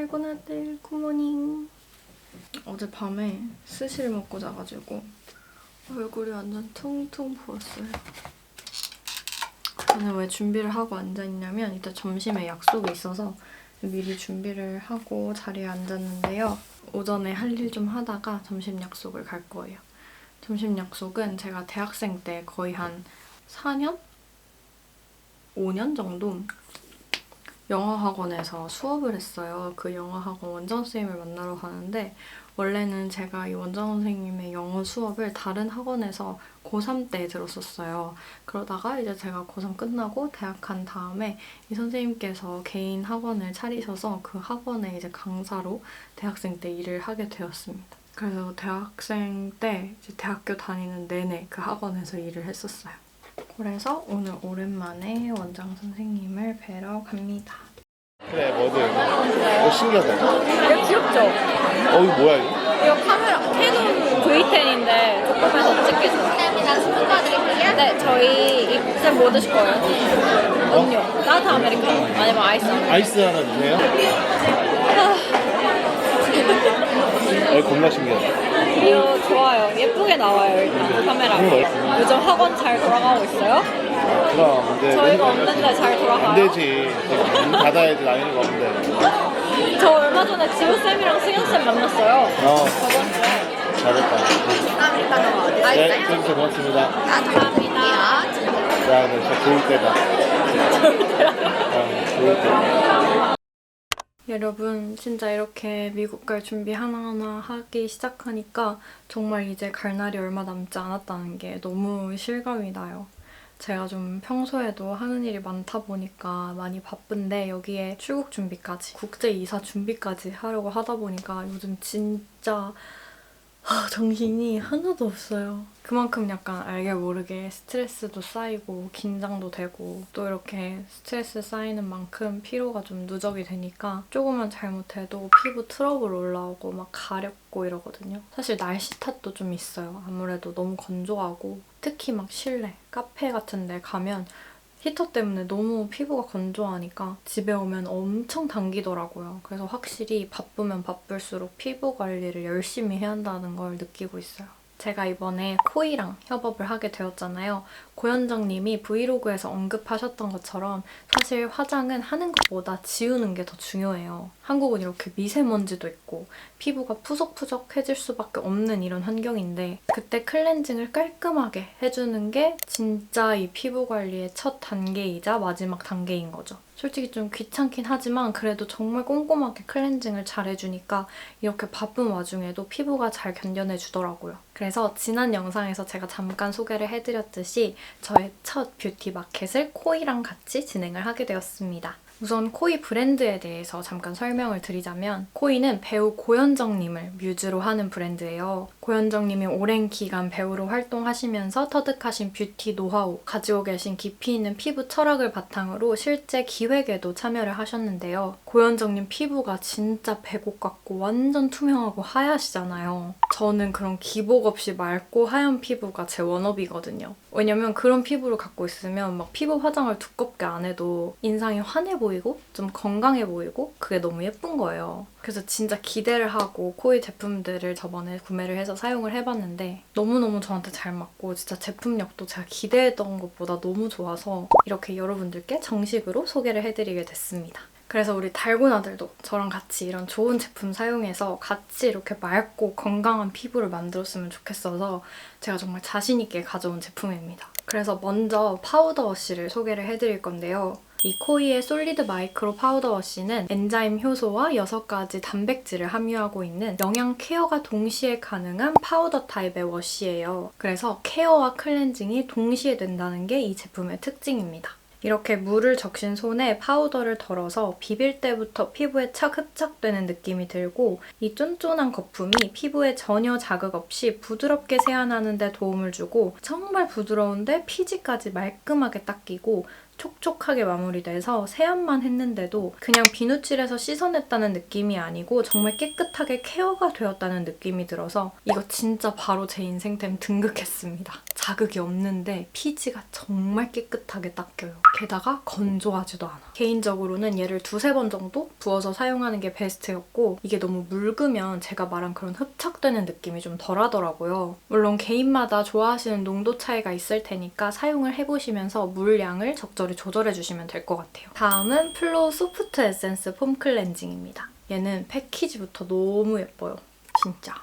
달고 아들 굿모닝. 어젯밤에 스시를 먹고 자가지고 얼굴이 완전 퉁퉁 부었어요. 저는 왜 준비를 하고 앉아있냐면 이따 점심에 약속이 있어서 미리 준비를 하고 자리에 앉았는데요. 오전에 할 일 좀 하다가 점심 약속을 갈 거예요. 점심 약속은 제가 대학생 때 거의 한 4년? 5년 정도 영어학원에서 수업을 했어요. 그 영어학원 원장 선생님을 만나러 가는데 원래는 제가 이 원장 선생님의 영어 수업을 다른 학원에서 고3 때 들었었어요. 그러다가 이제 제가 고3 끝나고 대학 간 다음에 이 선생님께서 개인 학원을 차리셔서 그 학원에 이제 강사로 대학생 때 일을 하게 되었습니다. 그래서 대학생 때 이제 대학교 다니는 내내 그 학원에서 일을 했었어요. 그래서 오늘 오랜만에 원장 선생님을 뵈러 갑니다. 그래 뭐든. 신기하다. 이거 귀엽죠? 이거 뭐야 이거? 이거 카메라 캐논 V10인데 조금해서 찍기 좋아요. 감사합니다. 스푼 도와드릴게요. 네, 저희 입술 뭐 드실 거예요? 음료. 따뜻한 아메리카노 아니면 아이스 아메리카노. 아이스 하나 주세요. 겁나 신기하다. 이거 좋아요. 예쁘게 나와요 일단 카메라가. 요즘 학원 잘 돌아가고 있어요? 그럼 근데 저희가 없는데 잘 돌아가요? 안 되지. 문 닫아야지 나이가 없는데. 저 얼마 전에 지우쌤이랑 승현쌤 만났어요. 저번 주에. 잘했다. 아메리카노 어디 네, 있어요? 진짜 고맙습니다. 감사합니다. 야, 너 진짜 좋을 때다. 좋을 때다. 여러분 진짜 이렇게 미국 갈 준비 하나하나 하기 시작하니까 정말 이제 갈 날이 얼마 남지 않았다는 게 너무 실감이 나요. 제가 좀 평소에도 하는 일이 많다 보니까 많이 바쁜데 여기에 출국 준비까지, 국제 이사 준비까지 하려고 하다 보니까 요즘 진짜 정신이 하나도 없어요. 그만큼 약간 알게 모르게 스트레스도 쌓이고 긴장도 되고 또 이렇게 스트레스 쌓이는 만큼 피로가 좀 누적이 되니까 조금만 잘못해도 피부 트러블 올라오고 막 가렵고 이러거든요. 사실 날씨 탓도 좀 있어요. 아무래도 너무 건조하고 특히 막 실내, 카페 같은 데 가면 히터 때문에 너무 피부가 건조하니까 집에 오면 엄청 당기더라고요. 그래서 확실히 바쁘면 바쁠수록 피부 관리를 열심히 해야 한다는 걸 느끼고 있어요. 제가 이번에 코이랑 협업을 하게 되었잖아요. 고현정님이 브이로그에서 언급하셨던 것처럼 사실 화장은 하는 것보다 지우는 게 더 중요해요. 한국은 이렇게 미세먼지도 있고 피부가 푸석푸석해질 수밖에 없는 이런 환경인데 그때 클렌징을 깔끔하게 해주는 게 진짜 이 피부 관리의 첫 단계이자 마지막 단계인 거죠. 솔직히 좀 귀찮긴 하지만 그래도 정말 꼼꼼하게 클렌징을 잘 해주니까 이렇게 바쁜 와중에도 피부가 잘 견뎌내주더라고요. 그래서 지난 영상에서 제가 잠깐 소개를 해드렸듯이 저의 첫 뷰티 마켓을 코이랑 같이 진행을 하게 되었습니다. 우선 코이 브랜드에 대해서 잠깐 설명을 드리자면 코이는 배우 고현정님을 뮤즈로 하는 브랜드예요. 고현정님이 오랜 기간 배우로 활동하시면서 터득하신 뷰티 노하우, 가지고 계신 깊이 있는 피부 철학을 바탕으로 실제 기획에도 참여를 하셨는데요. 고현정님 피부가 진짜 백옥 같고 완전 투명하고 하얗시잖아요. 저는 그런 기복 없이 맑고 하얀 피부가 제 워너비거든요. 왜냐면 그런 피부를 갖고 있으면 막 피부 화장을 두껍게 안 해도 인상이 환해 보이고 좀 건강해 보이고 그게 너무 예쁜 거예요. 그래서 진짜 기대를 하고 코이 제품들을 저번에 구매를 해서 사용을 해봤는데 너무너무 저한테 잘 맞고 진짜 제품력도 제가 기대했던 것보다 너무 좋아서 이렇게 여러분들께 정식으로 소개를 해드리게 됐습니다. 그래서 우리 달고나들도 저랑 같이 이런 좋은 제품 사용해서 같이 이렇게 맑고 건강한 피부를 만들었으면 좋겠어서 제가 정말 자신 있게 가져온 제품입니다. 그래서 먼저 파우더 워시를 소개를 해드릴 건데요. 이 코이의 솔리드 마이크로 파우더 워시는 엔자임 효소와 6가지 단백질을 함유하고 있는 영양 케어가 동시에 가능한 파우더 타입의 워시예요. 그래서 케어와 클렌징이 동시에 된다는 게 이 제품의 특징입니다. 이렇게 물을 적신 손에 파우더를 덜어서 비빌 때부터 피부에 착 흡착되는 느낌이 들고 이 쫀쫀한 거품이 피부에 전혀 자극 없이 부드럽게 세안하는 데 도움을 주고 정말 부드러운데 피지까지 말끔하게 닦이고 촉촉하게 마무리돼서 세안만 했는데도 그냥 비누칠해서 씻어냈다는 느낌이 아니고 정말 깨끗하게 케어가 되었다는 느낌이 들어서 이거 진짜 바로 제 인생템 등극했습니다. 자극이 없는데 피지가 정말 깨끗하게 닦여요. 게다가 건조하지도 않아. 개인적으로는 얘를 2-3번 정도 부어서 사용하는 게 베스트였고 이게 너무 묽으면 제가 말한 그런 흡착되는 느낌이 좀 덜하더라고요. 물론 개인마다 좋아하시는 농도 차이가 있을 테니까 사용을 해보시면서 물량을 적절히 조절해주시면 될 것 같아요. 다음은 플로우 소프트 에센스 폼 클렌징입니다. 얘는 패키지부터 너무 예뻐요. 진짜.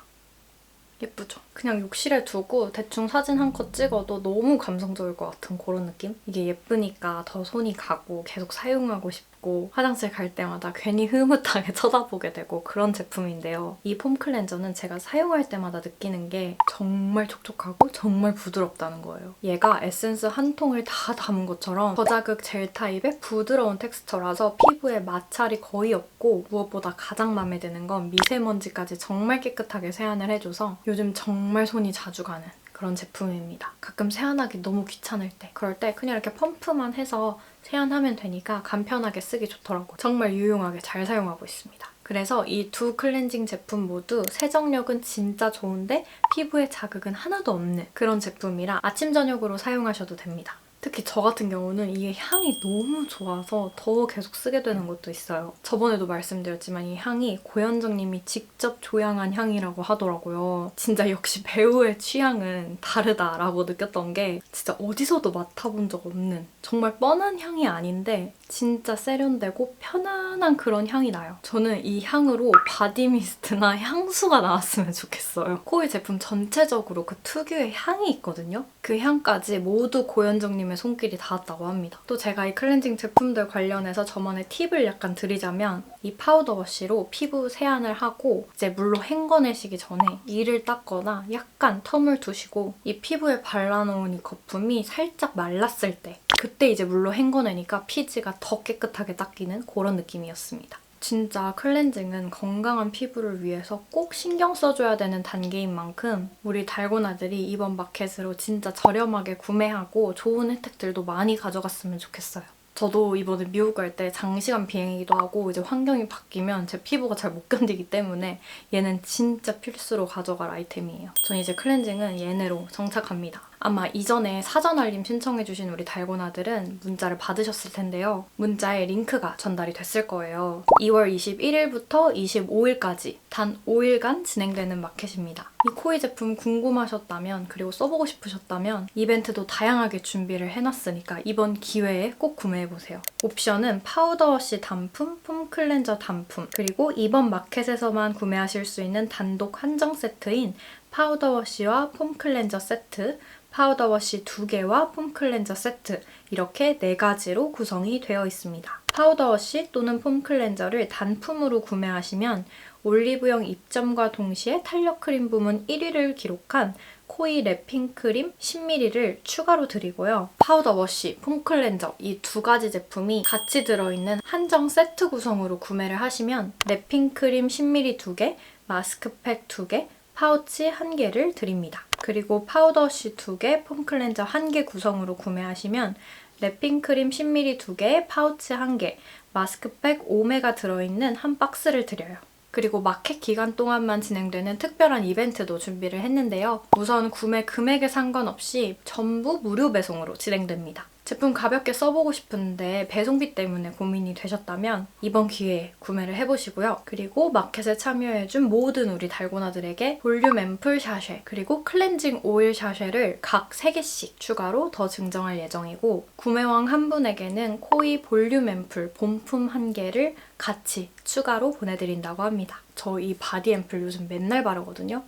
예쁘죠? 그냥 욕실에 두고 대충 사진 한 컷 찍어도 너무 감성적일 것 같은 그런 느낌? 이게 예쁘니까 더 손이 가고 계속 사용하고 싶고 화장실 갈 때마다 괜히 흐뭇하게 쳐다보게 되고 그런 제품인데요. 이 폼 클렌저는 제가 사용할 때마다 느끼는 게 정말 촉촉하고 정말 부드럽다는 거예요. 얘가 에센스 한 통을 다 담은 것처럼 저자극 젤 타입의 부드러운 텍스처라서 피부에 마찰이 거의 없고 무엇보다 가장 마음에 드는 건 미세먼지까지 정말 깨끗하게 세안을 해줘서 요즘 정말 손이 자주 가는 그런 제품입니다. 가끔 세안하기 너무 귀찮을 때 그럴 때 그냥 이렇게 펌프만 해서 세안하면 되니까 간편하게 쓰기 좋더라고요. 정말 유용하게 잘 사용하고 있습니다. 그래서 이 두 클렌징 제품 모두 세정력은 진짜 좋은데 피부에 자극은 하나도 없는 그런 제품이라 아침, 저녁으로 사용하셔도 됩니다. 특히 저 같은 경우는 이게 향이 너무 좋아서 더 계속 쓰게 되는 것도 있어요. 저번에도 말씀드렸지만 이 향이 고현정님이 직접 조향한 향이라고 하더라고요. 진짜 역시 배우의 취향은 다르다라고 느꼈던 게 진짜 어디서도 맡아본 적 없는 정말 뻔한 향이 아닌데 진짜 세련되고 편안한 그런 향이 나요. 저는 이 향으로 바디 미스트나 향수가 나왔으면 좋겠어요. 코일 제품 전체적으로 그 특유의 향이 있거든요. 그 향까지 모두 고현정님의 손길이 닿았다고 합니다. 또 제가 이 클렌징 제품들 관련해서 저만의 팁을 약간 드리자면 이 파우더 워시로 피부 세안을 하고 이제 물로 헹궈내시기 전에 이를 닦거나 약간 텀을 두시고 이 피부에 발라놓은 이 거품이 살짝 말랐을 때 그때 이제 물로 헹궈내니까 피지가 더 깨끗하게 닦이는 그런 느낌이었습니다. 진짜 클렌징은 건강한 피부를 위해서 꼭 신경 써줘야 되는 단계인 만큼 우리 달고나들이 이번 마켓으로 진짜 저렴하게 구매하고 좋은 혜택들도 많이 가져갔으면 좋겠어요. 저도 이번에 미국 갈 때 장시간 비행이기도 하고 이제 환경이 바뀌면 제 피부가 잘 못 견디기 때문에 얘는 진짜 필수로 가져갈 아이템이에요. 전 이제 클렌징은 얘네로 정착합니다. 아마 이전에 사전 알림 신청해주신 우리 달고나들은 문자를 받으셨을 텐데요. 문자에 링크가 전달이 됐을 거예요. 2월 21일부터 25일까지 단 5일간 진행되는 마켓입니다. 이 코이 제품 궁금하셨다면 그리고 써보고 싶으셨다면 이벤트도 다양하게 준비를 해놨으니까 이번 기회에 꼭 구매해보세요. 옵션은 파우더 워시 단품, 폼 클렌저 단품, 그리고 이번 마켓에서만 구매하실 수 있는 단독 한정 세트인 파우더 워시와 폼 클렌저 세트, 파우더 워시 2개와 폼 클렌저 세트 이렇게 4가지로 구성이 되어 있습니다. 파우더 워시 또는 폼 클렌저를 단품으로 구매하시면 올리브영 입점과 동시에 탄력 크림 부문 1위를 기록한 코이 랩핑 크림 10ml를 추가로 드리고요. 파우더 워시, 폼 클렌저 이 2가지 제품이 같이 들어있는 한정 세트 구성으로 구매를 하시면 랩핑 크림 10ml 2개, 마스크팩 2개, 파우치 1개를 드립니다. 그리고 파우더 워시 2개, 폼 클렌저 1개 구성으로 구매하시면 랩핑 크림 10ml 2개, 파우치 1개, 마스크팩 5매가 들어있는 한 박스를 드려요. 그리고 마켓 기간 동안만 진행되는 특별한 이벤트도 준비를 했는데요. 우선 구매 금액에 상관없이 전부 무료 배송으로 진행됩니다. 제품 가볍게 써보고 싶은데 배송비 때문에 고민이 되셨다면 이번 기회에 구매를 해보시고요. 그리고 마켓에 참여해준 모든 우리 달고나들에게 볼륨 앰플 샤쉐 그리고 클렌징 오일 샤쉐를 각 3개씩 추가로 더 증정할 예정이고 구매왕 한 분에게는 코이 볼륨 앰플 본품 1개를 같이 추가로 보내드린다고 합니다. 저 이 바디 앰플 요즘 맨날 바르거든요.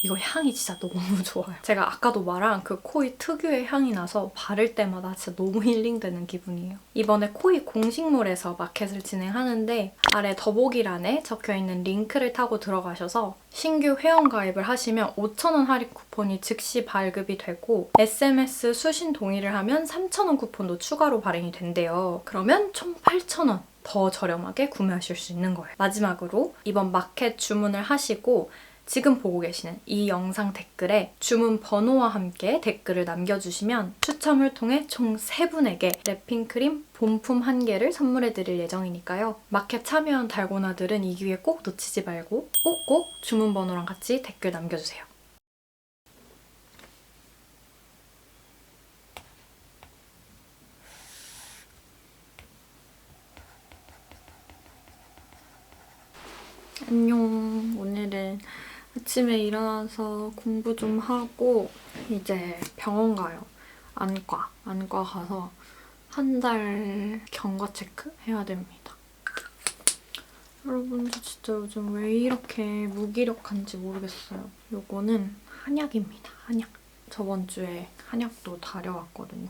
이거 향이 진짜 너무 좋아요. 제가 아까도 말한 그 코이 특유의 향이 나서 바를 때마다 진짜 너무 힐링되는 기분이에요. 이번에 코이 공식몰에서 마켓을 진행하는데 아래 더보기란에 적혀있는 링크를 타고 들어가셔서 신규 회원가입을 하시면 5,000원 할인 쿠폰이 즉시 발급이 되고 SMS 수신 동의를 하면 3,000원 쿠폰도 추가로 발행이 된대요. 그러면 총 8,000원 더 저렴하게 구매하실 수 있는 거예요. 마지막으로 이번 마켓 주문을 하시고 지금 보고 계시는 이 영상 댓글에 주문 번호와 함께 댓글을 남겨주시면 추첨을 통해 총 3분에게 랩핑크림 본품 1개를 선물해드릴 예정이니까요. 마켓 참여한 달고나들은 이 기회 꼭 놓치지 말고 꼭꼭 주문 번호랑 같이 댓글 남겨주세요. 안녕. 오늘은 아침에 일어나서 공부 좀 하고 이제 병원 가요. 안과 가서 한 달 경과 체크 해야 됩니다. 여러분, 저 진짜 요즘 왜 이렇게 무기력한지 모르겠어요. 요거는 한약입니다. 한약. 저번 주에 한약도 다려왔거든요.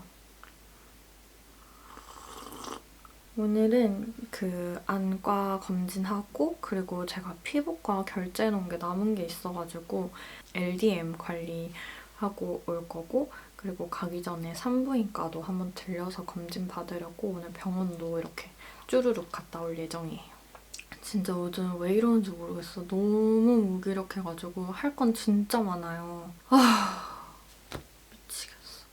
오늘은 그 안과 검진하고 그리고 제가 피부과 결제 놓은 게 남은 게 있어가지고 LDM 관리하고 올 거고, 그리고 가기 전에 산부인과도 한번 들려서 검진 받으려고 오늘 병원도 이렇게 쭈루룩 갔다 올 예정이에요. 진짜 요즘 왜 이러는지 모르겠어. 너무 무기력해가지고 할 건 진짜 많아요. 미치겠어.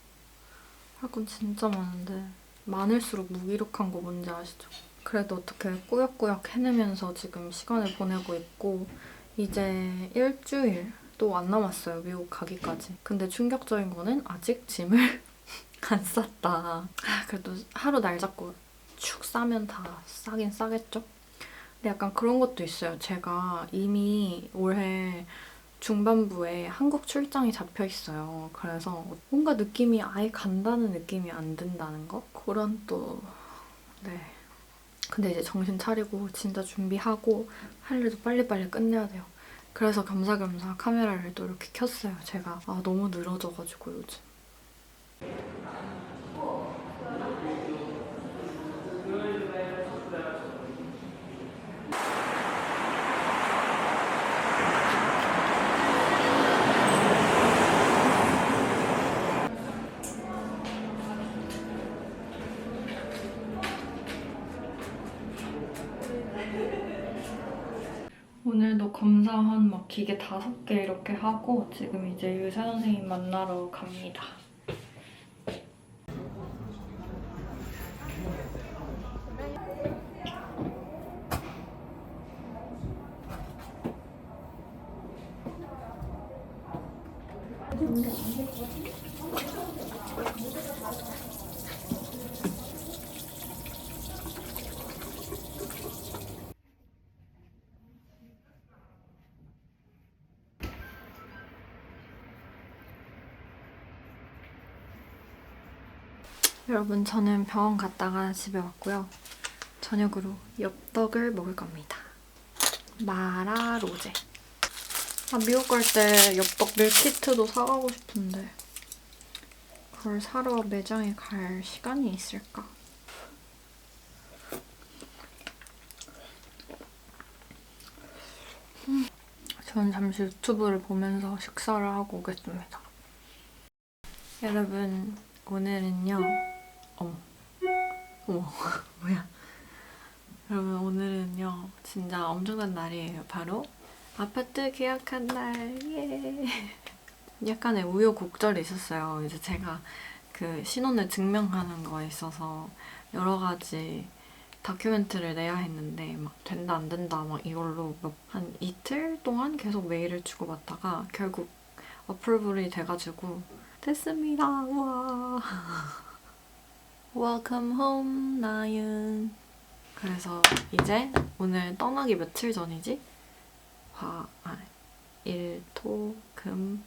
할 건 진짜 많은데 많을수록 무기력한 거 뭔지 아시죠? 그래도 어떻게 꾸역꾸역 해내면서 지금 시간을 보내고 있고, 이제 일주일도 안 남았어요, 미국 가기까지. 근데 충격적인 거는 아직 짐을 안 쌌다. 그래도 하루 날 잡고 축 싸면 다 싸긴 싸겠죠? 근데 약간 그런 것도 있어요. 제가 이미 올해 중반부에 한국 출장이 잡혀 있어요. 그래서 뭔가 느낌이 아예 간다는 느낌이 안 든다는 거? 그런 또... 네. 근데 이제 정신 차리고 진짜 준비하고 할 일도 빨리빨리 끝내야 돼요. 그래서 겸사겸사 카메라를 또 이렇게 켰어요. 제가 너무 늘어져가지고 요즘. 오늘도 검사한 막 기계 5개 이렇게 하고 지금 이제 의사 선생님 만나러 갑니다. 여러분, 저는 병원 갔다가 집에 왔고요. 저녁으로 엽떡을 먹을 겁니다. 마라 로제. 미국 갈 때 엽떡 밀키트도 사가고 싶은데 그걸 사러 매장에 갈 시간이 있을까? 저는 잠시 유튜브를 보면서 식사를 하고 오겠습니다. 여러분, 오늘은요. 어머, 뭐야. 여러분, 오늘은요 진짜 엄청난 날이에요. 바로 아파트 계약한 날. 예. 약간의 우여곡절이 있었어요. 이제 제가 그 신혼을 증명하는 거에 있어서 여러 가지 다큐멘트를 내야 했는데 막 된다 안 된다 막 이걸로 한 이틀 동안 계속 메일을 주고받다가 결국 어플이 돼가지고 됐습니다. 우와. Welcome home, 나윤. 그래서 이제 오늘 떠나기 며칠 전이지? 일, 토, 금,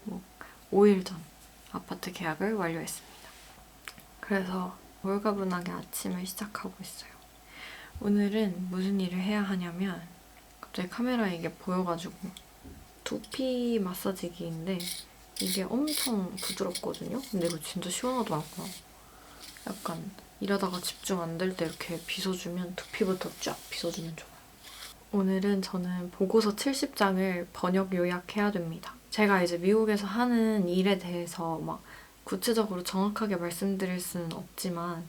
목 5일 전 아파트 계약을 완료했습니다. 그래서 홀가분하게 아침을 시작하고 있어요. 오늘은 무슨 일을 해야 하냐면 갑자기 카메라에 이게 보여가지고 두피 마사지기인데 이게 엄청 부드럽거든요? 근데 이거 진짜 시원하더라고요. 약간 일하다가 집중 안 될 때 이렇게 빗어주면 두피부터 쫙 빗어주면 좋아요. 오늘은 저는 보고서 70장을 번역 요약해야 됩니다. 제가 이제 미국에서 하는 일에 대해서 막 구체적으로 정확하게 말씀드릴 수는 없지만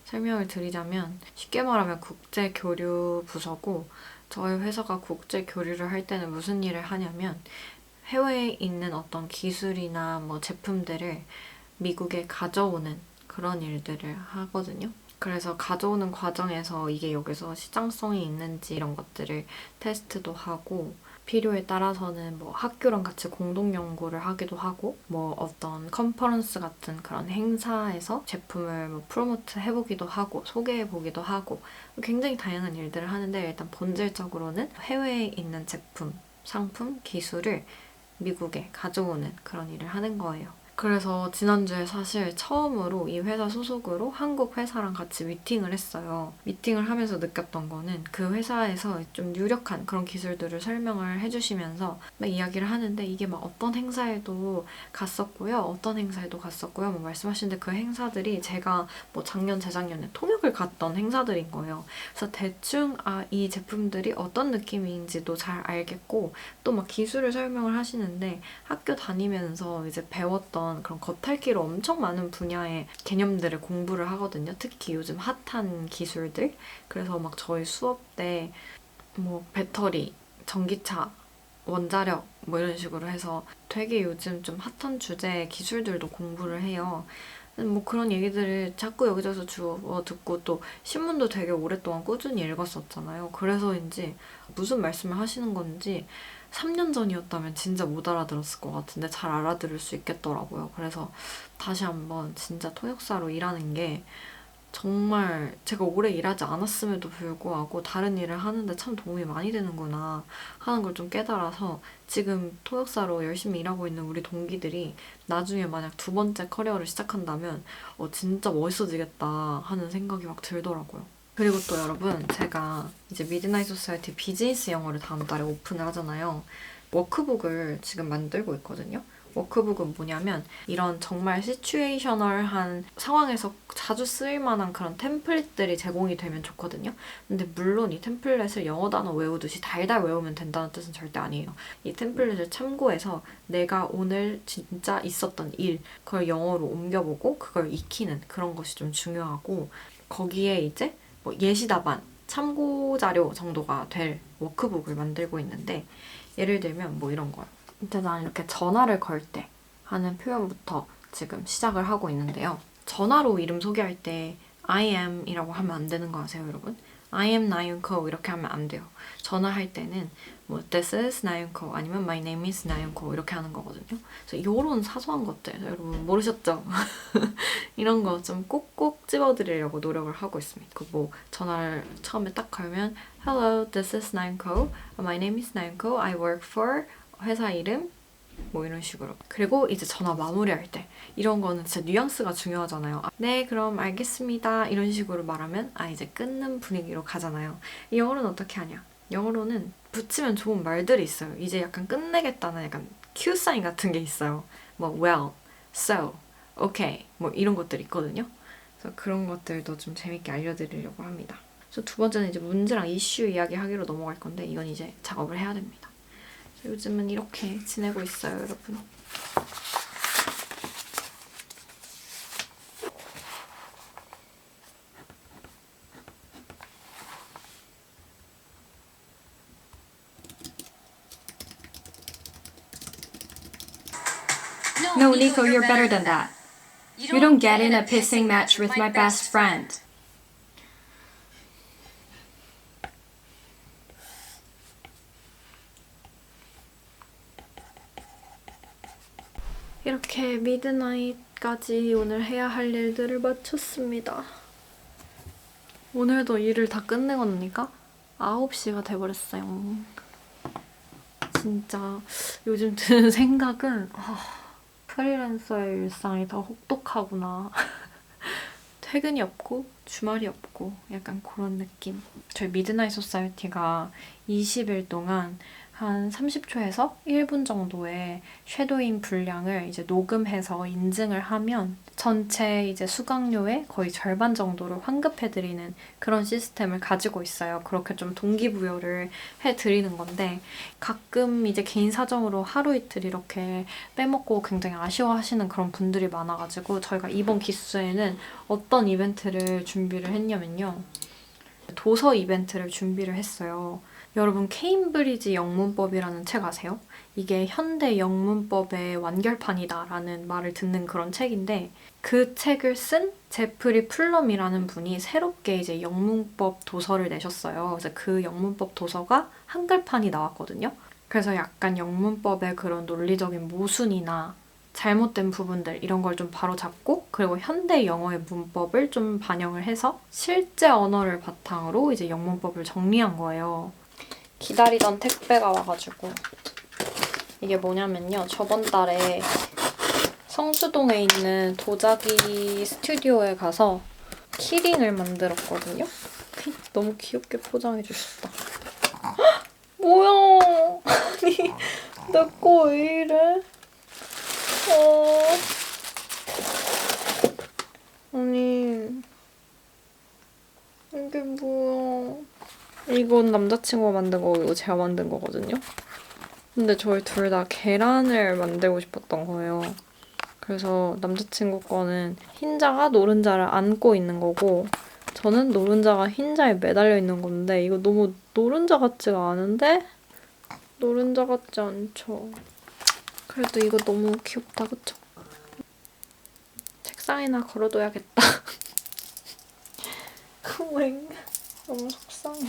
설명을 드리자면 쉽게 말하면 국제교류 부서고 저희 회사가 국제 교류를 할 때는 무슨 일을 하냐면 해외에 있는 어떤 기술이나 뭐 제품들을 미국에 가져오는 그런 일들을 하거든요. 그래서 가져오는 과정에서 이게 여기서 시장성이 있는지 이런 것들을 테스트도 하고 필요에 따라서는 뭐 학교랑 같이 공동 연구를 하기도 하고 뭐 어떤 컨퍼런스 같은 그런 행사에서 제품을 뭐 프로모트 해보기도 하고 소개해보기도 하고 굉장히 다양한 일들을 하는데 일단 본질적으로는 해외에 있는 제품, 상품, 기술을 미국에 가져오는 그런 일을 하는 거예요. 그래서 지난주에 사실 처음으로 이 회사 소속으로 한국 회사랑 같이 미팅을 했어요. 미팅을 하면서 느꼈던 거는 그 회사에서 좀 유력한 그런 기술들을 설명을 해주시면서 막 이야기를 하는데 이게 막 어떤 행사에도 갔었고요. 어떤 행사에도 갔었고요. 뭐 말씀하시는데 그 행사들이 제가 뭐 작년, 재작년에 통역을 갔던 행사들인 거예요. 그래서 대충 이 제품들이 어떤 느낌인지도 잘 알겠고 또 막 기술을 설명을 하시는데 학교 다니면서 이제 배웠던 그런 겉핥기로 엄청 많은 분야의 개념들을 공부를 하거든요. 특히 요즘 핫한 기술들. 그래서 막 저희 수업 때 뭐 배터리, 전기차, 원자력 뭐 이런 식으로 해서 되게 요즘 좀 핫한 주제의 기술들도 공부를 해요. 뭐 그런 얘기들을 자꾸 여기저기서 주워 듣고 또 신문도 되게 오랫동안 꾸준히 읽었었잖아요. 그래서인지 무슨 말씀을 하시는 건지 3년 전이었다면 진짜 못 알아들었을 것 같은데 잘 알아들을 수 있겠더라고요. 그래서 다시 한번 진짜 통역사로 일하는 게 정말 제가 오래 일하지 않았음에도 불구하고 다른 일을 하는데 참 도움이 많이 되는구나 하는 걸 좀 깨달아서 지금 통역사로 열심히 일하고 있는 우리 동기들이 나중에 만약 두 번째 커리어를 시작한다면 진짜 멋있어지겠다 하는 생각이 막 들더라고요. 그리고 또 여러분 제가 이제 미드나잇 소사이어티 비즈니스 영어를 다음 달에 오픈을 하잖아요. 워크북을 지금 만들고 있거든요. 워크북은 뭐냐면 이런 정말 시츄에이셔널한 상황에서 자주 쓰일 만한 그런 템플릿들이 제공이 되면 좋거든요. 근데 물론 이 템플릿을 영어 단어 외우듯이 달달 외우면 된다는 뜻은 절대 아니에요. 이 템플릿을 참고해서 내가 오늘 진짜 있었던 일, 그걸 영어로 옮겨보고 그걸 익히는 그런 것이 좀 중요하고 거기에 이제 뭐 예시 답안, 참고 자료 정도가 될 워크북을 만들고 있는데 예를 들면 뭐 이런 거요. 일단 난 이렇게 전화를 걸 때 하는 표현부터 지금 시작을 하고 있는데요. 전화로 이름 소개할 때 I am 이라고 하면 안 되는 거 아세요, 여러분? I am 나윤코 이렇게 하면 안 돼요. 전화할 때는 뭐 This is 나윤코 아니면 My name is 나윤코 이렇게 하는 거거든요. 그래서 이런 사소한 것들 여러분 모르셨죠? 이런 거 좀 꼭꼭 집어드리려고 노력을 하고 있습니다. 그 뭐 전화를 처음에 딱 걸면 Hello, this is 나윤코. My name is 나윤코. I work for 회사 이름 뭐 이런 식으로. 그리고 이제 전화 마무리할 때 이런 거는 진짜 뉘앙스가 중요하잖아요. 네, 그럼 알겠습니다. 이런 식으로 말하면 이제 끊는 분위기로 가잖아요. 영어로는 어떻게 하냐? 영어로는 붙이면 좋은 말들이 있어요. 이제 약간 끝내겠다는 약간 큐 사인 같은 게 있어요. 뭐 well, so, okay 뭐 이런 것들이 있거든요. 그래서 그런 것들도 좀 재밌게 알려드리려고 합니다. 그래서 두 번째는 이제 문제랑 이슈 이야기하기로 넘어갈 건데 이건 이제 작업을 해야 됩니다. 요즘은 이렇게 지내고 있어요, 여러분. No, Nico, you're better than that. You don't get in a pissing match with my best friend. 이렇게 미드나잇까지 오늘 해야 할 일들을 마쳤습니다. 오늘도 일을 다 끝내고 나니까 9시가 돼버렸어요. 진짜 요즘 드는 생각은 프리랜서의 일상이 더 혹독하구나. 퇴근이 없고 주말이 없고 약간 그런 느낌. 저희 미드나잇 소사이어티가 20일 동안 한 30초에서 1분 정도의 섀도잉 분량을 이제 녹음해서 인증을 하면 전체 이제 수강료의 거의 절반 정도를 환급해드리는 그런 시스템을 가지고 있어요. 그렇게 좀 동기부여를 해드리는 건데 가끔 이제 개인 사정으로 하루 이틀 이렇게 빼먹고 굉장히 아쉬워하시는 그런 분들이 많아가지고 저희가 이번 기수에는 어떤 이벤트를 준비를 했냐면요. 도서 이벤트를 준비를 했어요. 여러분 케임브리지 영문법이라는 책 아세요? 이게 현대 영문법의 완결판이다라는 말을 듣는 그런 책인데 그 책을 쓴 제프리 플럼이라는 분이 새롭게 이제 영문법 도서를 내셨어요. 그래서 그 영문법 도서가 한글판이 나왔거든요. 그래서 약간 영문법의 그런 논리적인 모순이나 잘못된 부분들 이런 걸 좀 바로잡고 그리고 현대 영어의 문법을 좀 반영을 해서 실제 언어를 바탕으로 이제 영문법을 정리한 거예요. 기다리던 택배가 와가지고 이게 뭐냐면요. 저번 달에 성수동에 있는 도자기 스튜디오에 가서 키링을 만들었거든요. 너무 귀엽게 포장해 주셨다. 뭐야? 아니, 내 거 왜 이래? 아니, 이게 뭐야? 이건 남자친구가 만든 거고 이거 제가 만든 거거든요. 근데 저희 둘 다 계란을 만들고 싶었던 거예요. 그래서 남자친구 거는 흰자가 노른자를 안고 있는 거고 저는 노른자가 흰자에 매달려 있는 건데 이거 너무 노른자 같지가 않은데? 노른자 같지 않죠? 그래도 이거 너무 귀엽다, 그쵸? 책상에나 걸어둬야겠다. 너무 속상해.